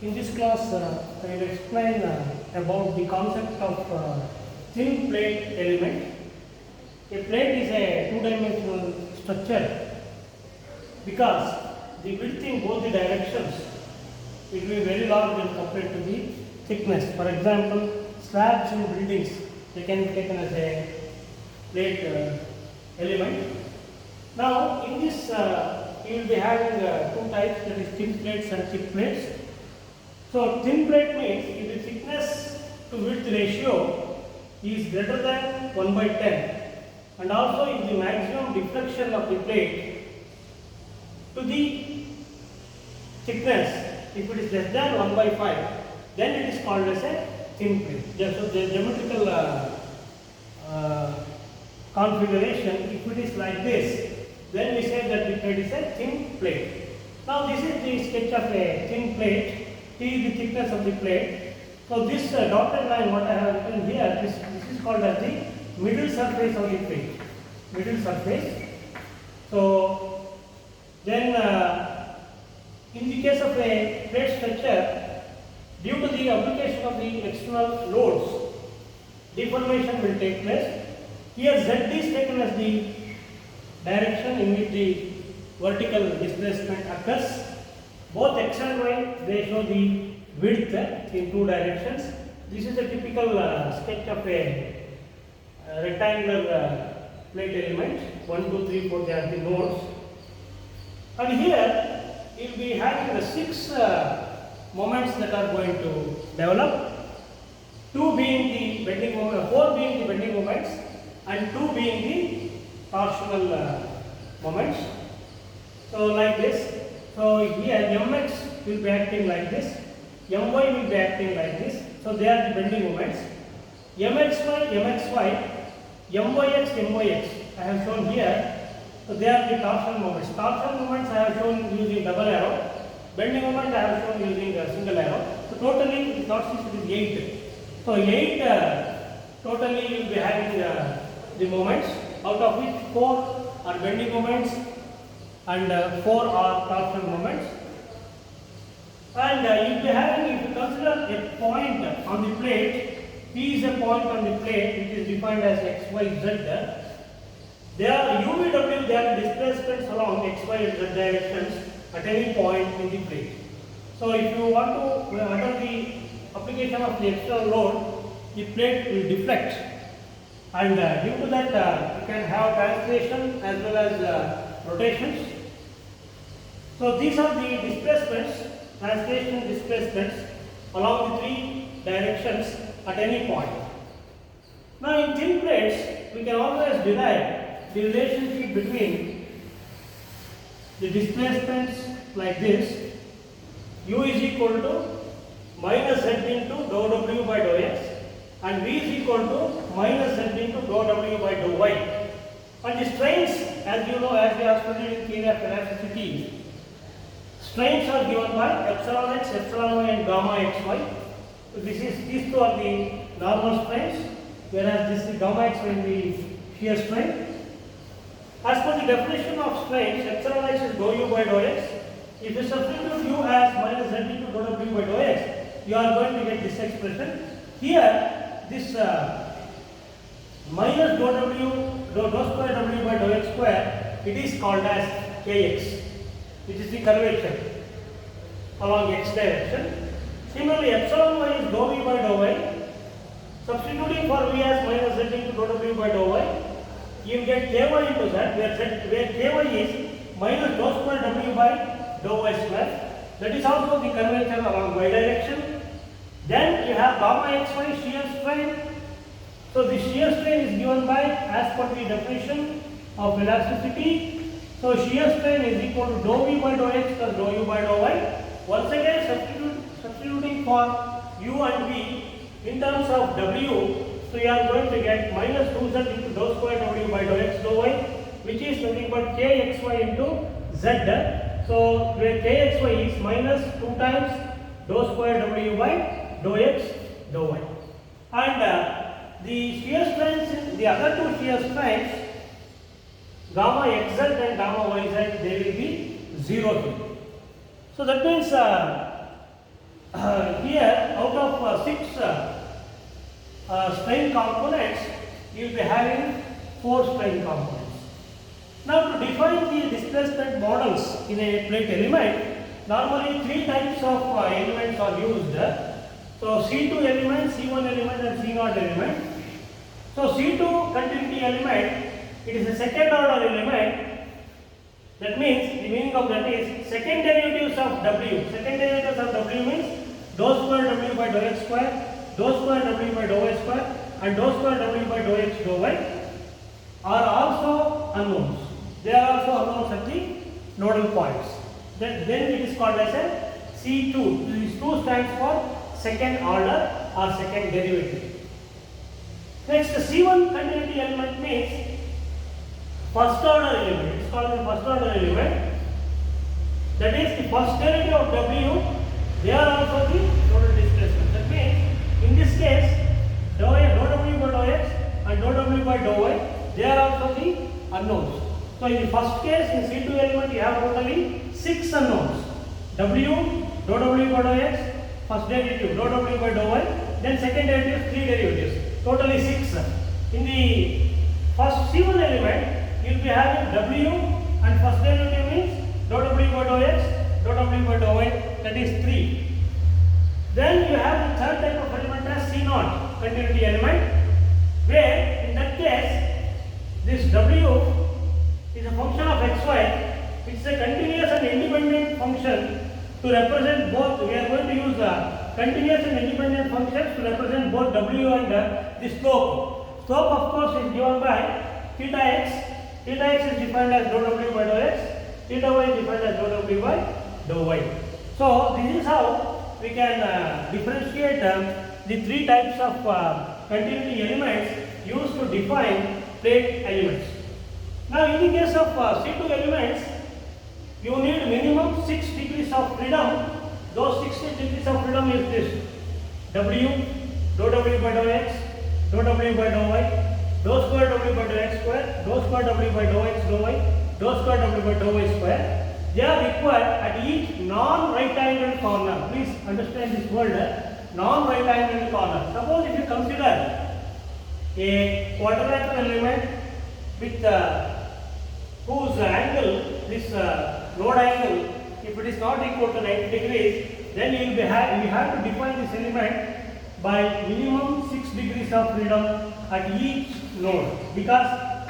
In this class, I will explain about the concept of thin plate element. A plate is a two-dimensional structure because the width in both the directions it will be very large when compared to the thickness. For example, slabs in buildings they can be taken as a plate element. Now, in this you will be having two types, that is thin plates and thick plates. So, thin plate means if the thickness to width ratio is greater than 1 by 10 and also if the maximum deflection of the plate to the thickness, if it is less than 1 by 5, then it is called as a thin plate. So, the geometrical configuration, if it is like this, then we say that the plate is a thin plate. Now, this is the sketch of a thin plate. T is the thickness of the plate. So, this dotted line what I have written here, this is called as the middle surface of the plate. Middle surface. So, then in the case of a plate structure, due to the application of the external loads, deformation will take place. Here Z is taken as the direction in which the vertical displacement occurs. Both x and y they show the width in two directions. This is a typical sketch of a rectangular plate element. 1, 2, 3, 4 they are the nodes. And here you will be having the 6 moments that are going to develop. 2 being the bending moment, 4 being the bending moments, and 2 being the torsional moments. So like this. So here mx will be acting like this, my will be acting like this. So they are the bending moments. mxy, myx, I have shown here. So they are the torsion moments. Torsion moments I have shown using double arrow. Bending moment I have shown using a single arrow. So totally the torsion is 8. So 8 totally you will be having the moments, out of which 4 are bending moments and 4 are torsion moments. And you will be having, if you consider a point on the plate, P is a point on the plate which is defined as x, y, z. There are UVW, they are displacements along x, y and z directions at any point in the plate. So if you want to, under the application of the external load, the plate will deflect. And due to that, you can have translation as well as rotations. So these are the displacements, translation displacements along the 3 directions at any point. Now in thin plates, we can always derive the relationship between the displacements like this. U is equal to minus z into dou w by dou x and V is equal to minus z into dou w by dou y. And the strains, as you know, as we have studied in theory of elasticity, strains are given by epsilon x, epsilon y and gamma xy. So these two are the normal strains, whereas this is gamma xy is the shear strain. As per the definition of strains, epsilon x is dou u by dou x. If you substitute u as minus z into dou w by dou x, you are going to get this expression. Here, this minus dou square w by dou x square, it is called as kx, which is the curvature along x direction. Similarly, epsilon y is dou v by dou y. Substituting for v as minus z into dou w by dou y, you will get ky into z, where ky is minus dou square w by dou y square. That is also the curvature along y direction. Then you have gamma xy shear strain. So the shear strain is given by, as per the definition of elasticity. So shear strain is equal to dou v by dou x plus dou u by dou y. Once again substituting for u and v in terms of w, so you are going to get minus 2z into dou square w by dou x dou y, which is nothing but kxy into z. So where kxy is minus 2 times dou square w by dou x dou y. And the shear strains, the other two shear strains, gamma xz and gamma yz, they will be 0 here. So that means here out of 6 strain components, you will be having 4 strain components. Now to define the displacement models in a plate element, normally 3 types of elements are used. So C2 element, C1 element and C0 element. So C2 continuity element, it is a second order element. That means the meaning of that is second derivatives of W. Second derivatives of W means dou square W by dou x square, dou square W by dou y square and dou square W by dou x dou y are also unknowns. They are also unknowns at the nodal points. Then it is called as a C2. This 2 stands for second order or second derivative. Next, the C1 continuity element means first order element. It is called the first order element. That is the first derivative of W. They are also the nodal displacement. That means in this case, dou W by dou x and dou W by dou y, they are also the unknowns. So in the first case, in C2 element, you have totally 6 unknowns. W, dou W by dou x, first derivative, dou W by dou y, then second derivative, 3 derivatives, totally 6. In the first C1 element, you will be having W and first derivative means dou W by dou x, dou W by dou y, that is 3. Then you have the third type of element as C0 continuity element, where in that case, this W is a function of xy, which is a continuous and independent function to represent both. We are going to use continuous and independent functions to represent both W and the slope. Slope of course is given by theta x. Theta x is defined as dou W by dou x, theta y is defined as dou W by dou y. So this is how we can differentiate the 3 types of continuity elements used to define plate elements. Now in the case of C2 elements, you need minimum 6 degrees of freedom. Those 6 degrees of freedom is this: W, dou W by dou x, dou W by dou y, dou square W by dou x square, dou square W by dou x dou y, dou square W by dou y square. They are required at each non-right angled corner. Please understand this word, non-right angled corner. Suppose if you consider a quadrilateral element with whose angle, this node angle, if it is not equal to 90 degrees, then you will be we have to define this element by minimum 6 degrees of freedom at each node, because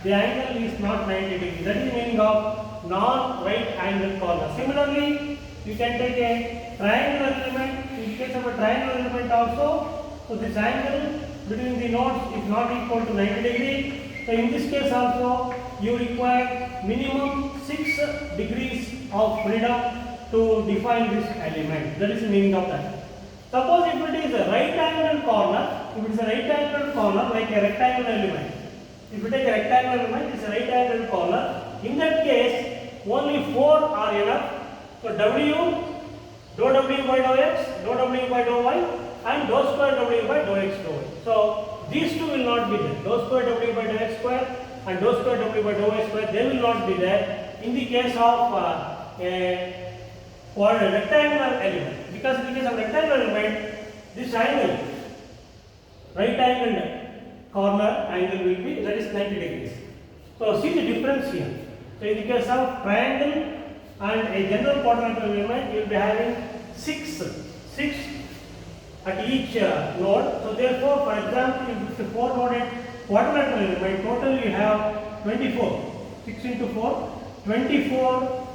the angle is not 90 degrees. That is the meaning of non-right angled corner. Similarly, you can take a triangular element. In case of a triangular element also, so this angle between the nodes is not equal to 90 degrees. So in this case also, you require minimum 6 degrees of freedom to define this element. That is the meaning of that. Suppose if it is a right angled corner, if it is a right angled corner like a rectangular element, if you take a rectangular element, it is a right angled corner. In that case, only 4 are enough. So W, dou W by dou x, dou W by dou y, and dou square W by dou x dou y. So these two will not be there. Dou square W by dou x square and dou square W by dou y square, they will not be there in the case of a rectangular element. Because in the case of rectangular element, this angle, right angled corner angle will be, that is 90 degrees. So see the difference here. So in the case of triangle and a general quadrilateral element, you will be having 6 at each node. So therefore, for example, if it's a 4-noded quadrilateral element, total you have 24. 6 into 4, 24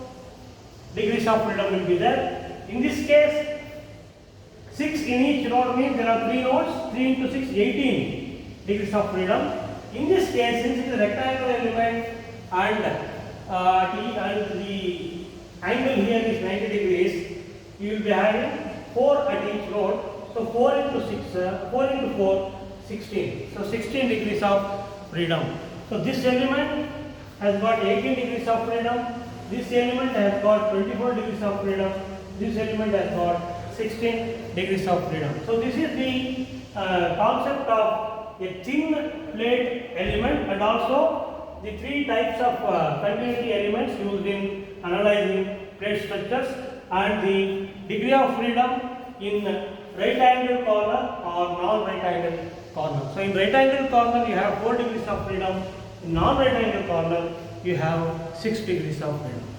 degrees of freedom will be there. In this case, 6 in each node means there are 3 nodes. 3 into 6, 18 degrees of freedom. In this case, since it is a rectangular element and the angle here is 90 degrees, you will be having 4 at each node. So 4 into 4, 16. So 16 degrees of freedom. So this element has got 18 degrees of freedom. This element has got 24 degrees of freedom. This element has got 16 degrees of freedom. So this is the concept of a thin plate element, and also the 3 types of continuity elements used in analyzing plate structures, and the degree of freedom in right angle corner or non-right angle corner. So in right angle corner you have 4 degrees of freedom, in non-right angle corner you have 6 degrees of freedom.